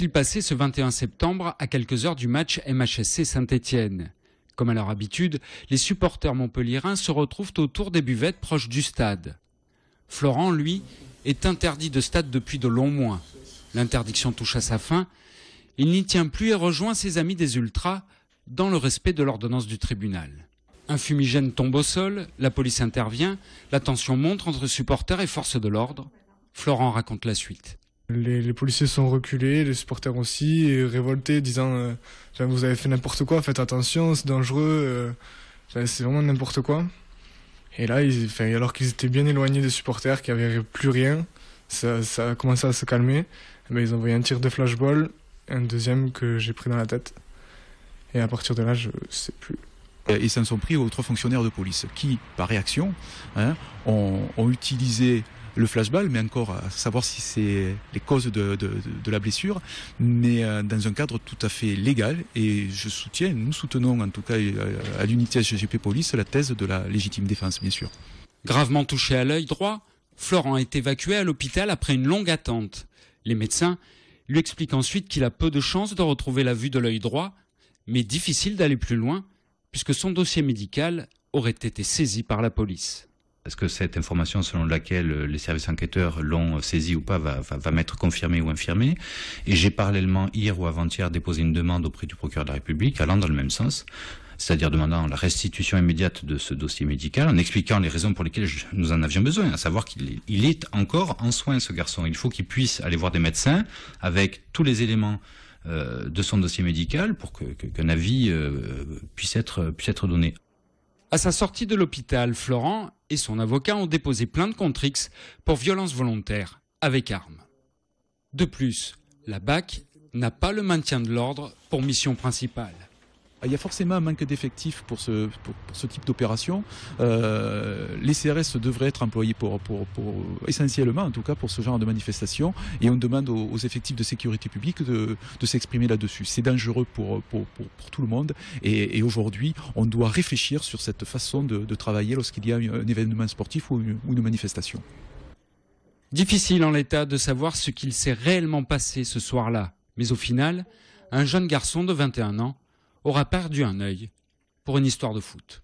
s'est-il passé ce 21 septembre à quelques heures du match MHSC Saint-Étienne? Comme à leur habitude, les supporters montpelliérains se retrouvent autour des buvettes proches du stade. Florent, lui, est interdit de stade depuis de longs mois. L'interdiction touche à sa fin. Il n'y tient plus et rejoint ses amis des Ultras dans le respect de l'ordonnance du tribunal. Un fumigène tombe au sol, la police intervient, la tension monte entre supporters et forces de l'ordre. Florent raconte la suite. Les policiers sont reculés, les supporters aussi, et révoltés, disant vous avez fait n'importe quoi, faites attention, c'est dangereux, c'est vraiment n'importe quoi. Et là, alors qu'ils étaient bien éloignés des supporters, qu'il n'y avait plus rien, ça a commencé à se calmer. Ils ont envoyé un tir de flashball, un deuxième que j'ai pris dans la tête. Et à partir de là, je ne sais plus. Ils s'en sont pris aux 3 fonctionnaires de police qui, par réaction, ont utilisé le flashball, mais encore à savoir si c'est les causes de la blessure, mais dans un cadre tout à fait légal. Et nous soutenons en tout cas à l'unité SGP Police la thèse de la légitime défense, bien sûr. Gravement touché à l'œil droit, Florent est évacué à l'hôpital après une longue attente. Les médecins lui expliquent ensuite qu'il a peu de chances de retrouver la vue de l'œil droit, mais difficile d'aller plus loin, puisque son dossier médical aurait été saisi par la police. Est-ce que cette information selon laquelle les services enquêteurs l'ont saisie ou pas va m'être confirmée ou infirmée? Et j'ai parallèlement, hier ou avant-hier, déposé une demande auprès du procureur de la République allant dans le même sens, c'est-à-dire demandant la restitution immédiate de ce dossier médical, en expliquant les raisons pour lesquelles nous en avions besoin, à savoir qu'il est encore en soins, ce garçon. Il faut qu'il puisse aller voir des médecins avec tous les éléments de son dossier médical pour qu'un avis puisse être donné. À sa sortie de l'hôpital, Florent et son avocat ont déposé plainte contre X pour violence volontaire avec arme. De plus, la BAC n'a pas le maintien de l'ordre pour mission principale. Il y a forcément un manque d'effectifs pour ce type d'opération. Les CRS devraient être employés pour essentiellement, en tout cas, pour ce genre de manifestation. Et on demande aux effectifs de sécurité publique de s'exprimer là-dessus. C'est dangereux pour tout le monde. Et aujourd'hui, on doit réfléchir sur cette façon de travailler lorsqu'il y a un événement sportif ou une manifestation. Difficile en l'état de savoir ce qu'il s'est réellement passé ce soir-là. Mais au final, un jeune garçon de 21 ans aura perdu un œil pour une histoire de foot.